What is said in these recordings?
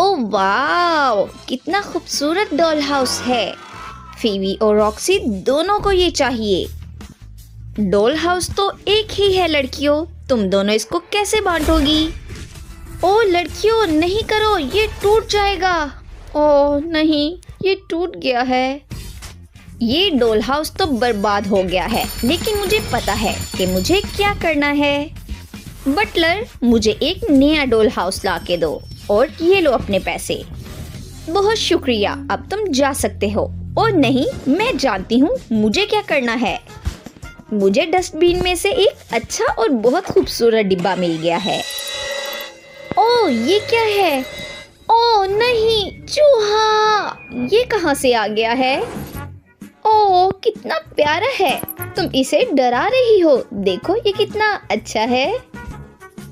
ओह वाव, कितना खूबसूरत doll house है। फीवी और रॉक्सी दोनों को ये चाहिए। डॉल हाउस तो एक ही है लड़कियों, तुम दोनों इसको कैसे बांटोगी? ओह लड़कियों नहीं करो, ये टूट जाएगा। ओह नहीं, ये टूट गया है। ये डॉल हाउस तो बर्बाद हो गया है, लेकिन मुझे पता है कि मुझे क्या करना है। बटलर, मुझे एक नया डॉल हाउस ला के दो और ये लो अपने पैसे। बहुत शुक्रिया, अब तुम जा सकते हो। और नहीं, मैं जानती हूँ मुझे क्या करना है। मुझे डस्टबिन में से एक अच्छा और बहुत खूबसूरत डिब्बा मिल गया है। ओह ये क्या है? ओह नहीं, चूहा! ये कहाँ से आ गया है? ओह कितना प्यारा है, तुम इसे डरा रही हो। देखो ये कितना अच्छा है।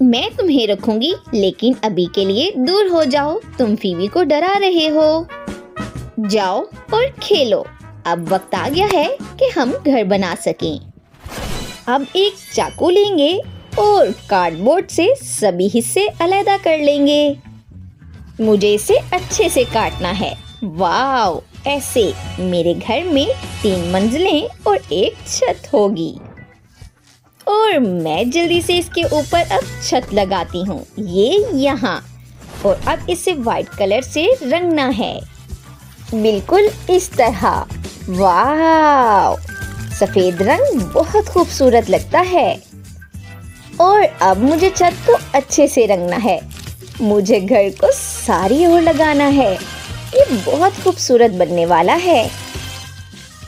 मैं तुम्हें रखूंगी, लेकिन अभी के लिए दूर हो जाओ, तुम फीवी को डरा रहे हो। जाओ और खेलो। अब वक्त आ गया है कि हम घर बना सकें। अब एक चाकू लेंगे और कार्डबोर्ड से सभी हिस्से अलग कर लेंगे। मुझे इसे अच्छे से काटना है। वाव, ऐसे मेरे घर में 3 मंजिलें और एक छत होगी। और मैं जल्दी से इसके ऊपर अब छत लगाती हूँ, ये यहाँ। और अब इसे व्हाइट कलर से रंगना है, बिल्कुल इस तरह। वाव, सफेद रंग बहुत खूबसूरत लगता है। और अब मुझे छत को अच्छे से रंगना है। मुझे घर को सारी ओर लगाना है, ये बहुत खूबसूरत बनने वाला है।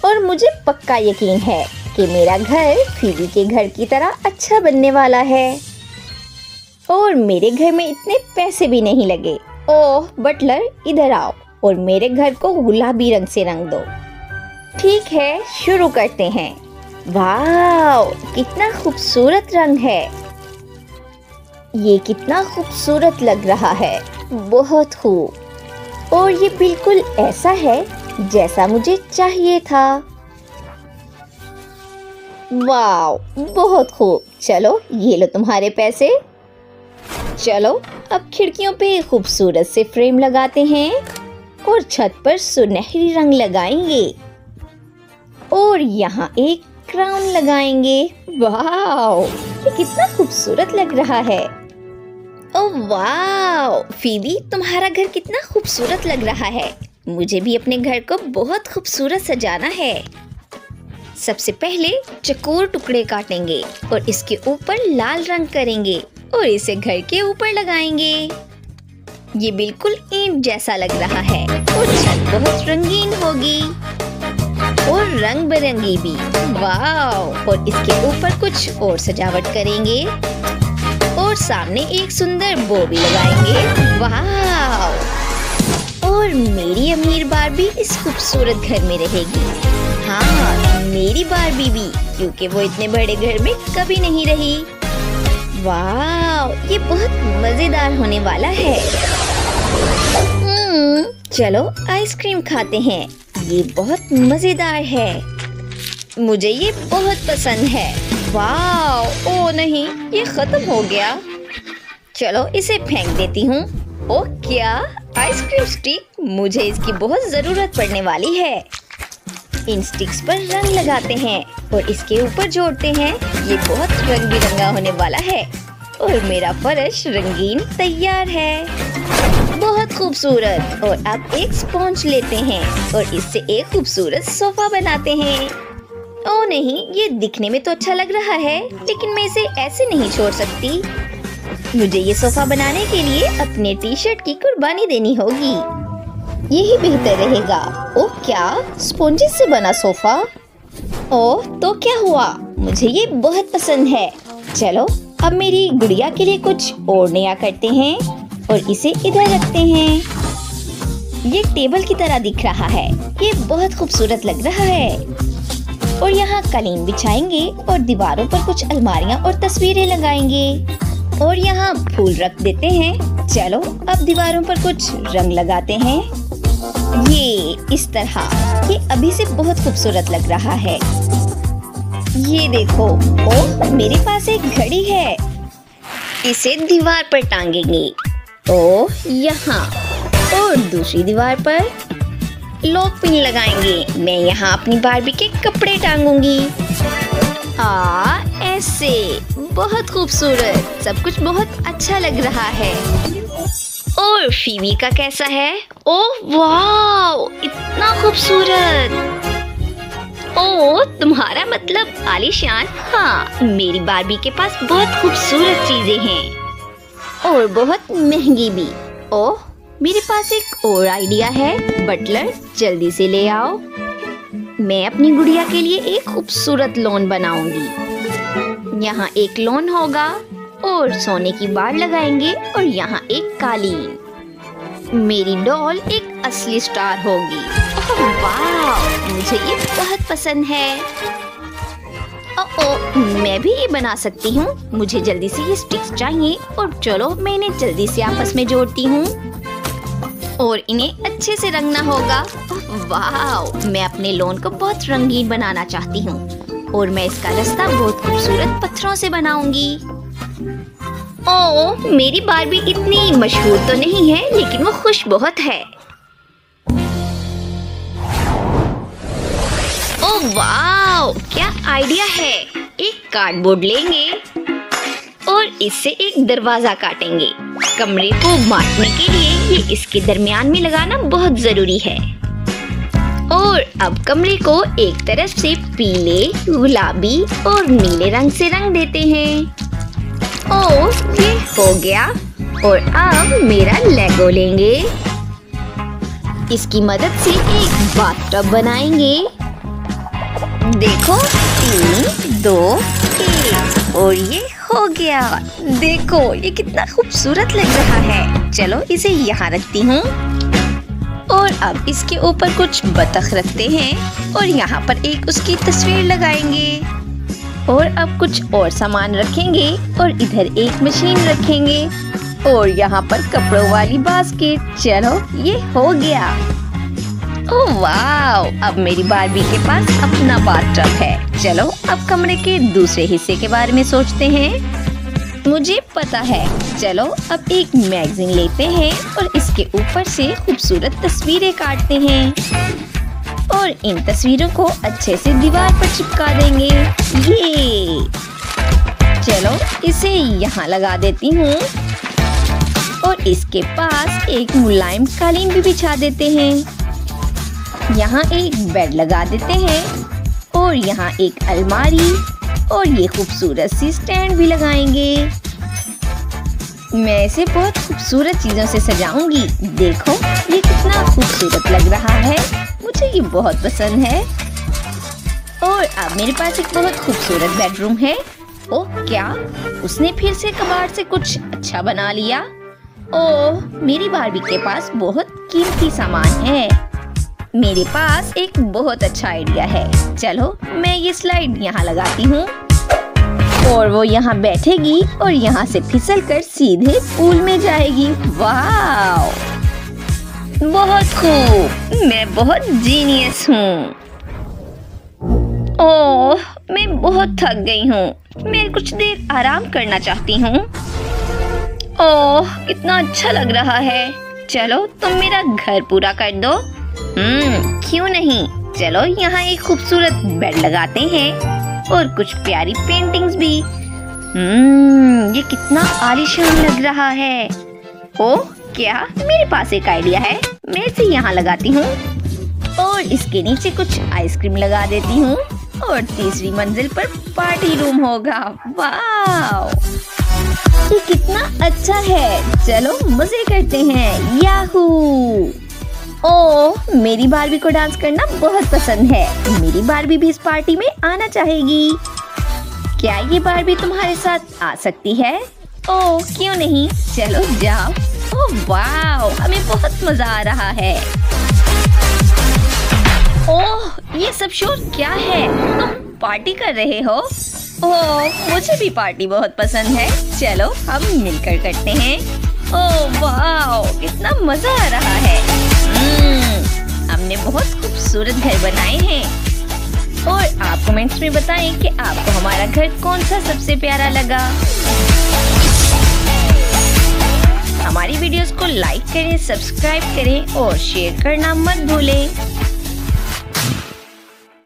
और मुझे पक्का यकीन है कि मेरा घर फीवी के घर की तरह अच्छा बनने वाला है। और मेरे घर में इतने पैसे भी नहीं लगे। ओह बटलर, इधर आओ और मेरे घर को गुलाबी रंग से रंग दो। ठीक है, शुरू करते हैं। वाव, कितना खूबसूरत रंग है। ये कितना खूबसूरत लग रहा है, बहुत खूब। और ये बिल्कुल ऐसा है जैसा मुझे चाहिए था। वाव, बहुत खूब। चलो ये लो तुम्हारे पैसे। चलो अब खिड़कियों पे खूबसूरत से फ्रेम लगाते हैं और छत पर सुनहरी रंग लगाएंगे। और यहाँ एक क्राउन लगाएंगे। वाव, ये कितना खूबसूरत लग रहा है। ओह वाव, फीवी तुम्हारा घर कितना खूबसूरत लग रहा है। मुझे भी अपने घर को बहुत खूबसूरत सजाना है। सबसे पहले चकोर टुकड़े काटेंगे और इसके ऊपर लाल रंग करेंगे और इसे घर के ऊपर लगाएंगे। ये बिल्कुल ईंट जैसा लग रहा है और छत बहुत रंगीन होगी और रंग बिरंगी भी। वाव, और इसके ऊपर कुछ और सजावट करेंगे और सामने एक सुंदर बो भी लगाएंगे। वाव, और मेरी अमीर बारबी इस खूबसूरत घर में रहेगी। हाँ, मेरी बारबी भी, क्योंकि वो इतने बड़े घर में कभी नहीं रही। वाव, ये बहुत मजेदार होने वाला है। चलो आइसक्रीम खाते हैं, ये बहुत मजेदार है। मुझे ये बहुत पसंद है। वाव, ओ नहीं, ये खत्म हो गया। चलो इसे फेंक देती हूँ। ओह क्या, आइसक्रीम स्टिक, मुझे इसकी बहुत जरूरत पड़ने वाली है। इन स्टिक्स पर रंग लगाते हैं और इसके ऊपर जोड़ते हैं। ये बहुत रंग बिरंगा होने वाला है और मेरा फर्श रंगीन तैयार है, बहुत खूबसूरत। और अब एक स्पॉन्ज लेते हैं और इससे एक खूबसूरत सोफा बनाते हैं। ओह नहीं, ये दिखने में तो अच्छा लग रहा है, लेकिन मैं इसे ऐसे नहीं छोड़ सकती। मुझे ये सोफा बनाने के लिए अपने टी शर्ट की कुर्बानी देनी होगी, यही बेहतर रहेगा। ओह क्या, स्पॉन्जेस से बना सोफा? ओह तो क्या हुआ, मुझे ये बहुत पसंद है। चलो अब मेरी गुड़िया के लिए कुछ और नया करते हैं और इसे इधर रखते हैं। ये टेबल की तरह दिख रहा है, ये बहुत खूबसूरत लग रहा है। और यहाँ कालीन बिछाएंगे और दीवारों पर कुछ अलमारियाँ और तस्वीरें लगाएंगे और यहाँ फूल रख देते हैं। चलो अब दीवारों पर कुछ रंग लगाते हैं, ये इस तरह। ये अभी से बहुत खूबसूरत लग रहा है। ये देखो, ओह मेरे पास एक घड़ी है, इसे दीवार पर टांगेंगे। ओह यहाँ, और दूसरी दीवार पर लॉक पिन लगाएंगे। मैं यहाँ अपनी बारबी के कपड़े टांगूंगी। ऐसे बहुत खूबसूरत, सब कुछ बहुत अच्छा लग रहा है। और फीवी का कैसा है? ओह वाह, इतना खूबसूरत। ओह, तुम्हारा मतलब आलीशान। हाँ, मेरी बारबी के पास बहुत खूबसूरत चीजें हैं और बहुत महंगी भी। ओह, मेरे पास एक और आइडिया है। बटलर, जल्दी से ले आओ। मैं अपनी गुड़िया के लिए एक खूबसूरत लॉन बनाऊंगी। यहाँ एक लॉन होगा और सोने की बाड़ लगाएंगे और यहाँ एक कालीन। मेरी डॉल एक असली स्टार होगी। ओह वाह, मुझे ये बहुत पसंद है। ओह, मैं भी ये बना सकती हूँ। मुझे जल्दी से ये स्टिक्स चाहिए और चलो मैं इन्हें जल्दी से आपस में जोड़ती हूँ और इन्हें अच्छे से रंगना होगा। वाह, मैं अपने लॉन को बहुत रंगीन बनाना चाहती हूँ और मैं इसका रास्ता बहुत खूबसूरत पत्थरों से बनाऊंगी। ओह, मेरी बारबी इतनी मशहूर तो नहीं है, लेकिन वो खुश बहुत है। ओह वाह, क्या आइडिया है। एक कार्डबोर्ड लेंगे और इससे एक दरवाजा काटेंगे। कमरे को बांटने के लिए ये इसके दरमियान में लगाना बहुत जरूरी है। और अब कमरे को एक तरफ से पीले, गुलाबी और नीले रंग से रंग देते हैं। ओह, ये हो गया। और अब मेरा लेगो लेंगे। इसकी मदद से एक बाथटब बनाएंगे। देखो, 3, 2, 1 और ये हो गया। देखो, ये कितना खूबसूरत लग रहा है। चलो इसे यहाँ रखती हूँ और अब इसके ऊपर कुछ बतख रखते हैं और यहाँ पर एक उसकी तस्वीर लगाएंगे। और अब कुछ और सामान रखेंगे और इधर एक मशीन रखेंगे और यहाँ पर कपड़ों वाली बास्केट। चलो, ये हो गया। ओह वाह, अब मेरी बारबी के पास अपना बाथटब है। चलो अब कमरे के दूसरे हिस्से के बारे में सोचते हैं। मुझे पता है। चलो अब एक मैगजीन लेते हैं और इसके ऊपर से खूबसूरत तस्वीरें काटते हैं और इन तस्वीरों को अच्छे से दीवार पर चिपका देंगे। ये चलो इसे यहाँ लगा देती हूँ और इसके पास एक मुलायम कालीन भी बिछा देते हैं। यहाँ एक बेड लगा देते हैं और यहाँ एक अलमारी और ये खूबसूरत सी स्टैंड भी लगाएंगे। मैं इसे बहुत खूबसूरत चीजों से सजाऊंगी। देखो, ये कितना खूबसूरत लग रहा है। मुझे ये बहुत पसंद है। और अब मेरे पास एक बहुत खूबसूरत बेडरूम है। ओह क्या, उसने फिर से कबाड़ से कुछ अच्छा बना लिया। ओह, मेरी बारबी के पास बहुत कीमती सामान है। मेरे पास एक बहुत अच्छा आइडिया है। चलो मैं ये स्लाइड यहाँ लगाती हूँ और वो यहाँ बैठेगी और यहाँ से फिसलकर सीधे पूल में जाएगी। वाह, बहुत खूब, मैं बहुत जीनियस हूँ। ओह, मैं बहुत थक गई हूँ। मैं कुछ देर आराम करना चाहती हूँ। ओह, कितना अच्छा लग रहा है। चलो तुम मेरा घर पूरा कर दो। क्यों नहीं। चलो यहाँ एक खूबसूरत बेड लगाते हैं और कुछ प्यारी पेंटिंग्स भी। ये कितना आलीशान लग रहा है। ओह क्या, मेरे पास एक आइडिया है। मैं इसे यहाँ लगाती हूँ और इसके नीचे कुछ आइसक्रीम लगा देती हूँ और तीसरी मंजिल पर पार्टी रूम होगा। वाह, ये कितना अच्छा है। चलो मजे करते हैं। याहू। ओह, मेरी बारबी को डांस करना बहुत पसंद है। मेरी बारबी भी इस पार्टी में आना चाहेगी। क्या ये बारबी तुम्हारे साथ आ सकती है? ओह क्यों नहीं, चलो जाओ। ओह वाह, हमें बहुत मजा आ रहा है। ओह, ये सब शोर क्या है? तुम पार्टी कर रहे हो? ओह, मुझे भी पार्टी बहुत पसंद है। चलो हम मिलकर करते हैं। ओह वाह, कितना मजा आ रहा है। हमने बहुत खूबसूरत घर बनाए हैं और आप कमेंट्स में बताएं कि आपको हमारा घर कौन सा सबसे प्यारा लगा। हमारी वीडियोस को लाइक करें, सब्सक्राइब करें और शेयर करना मत भूलें।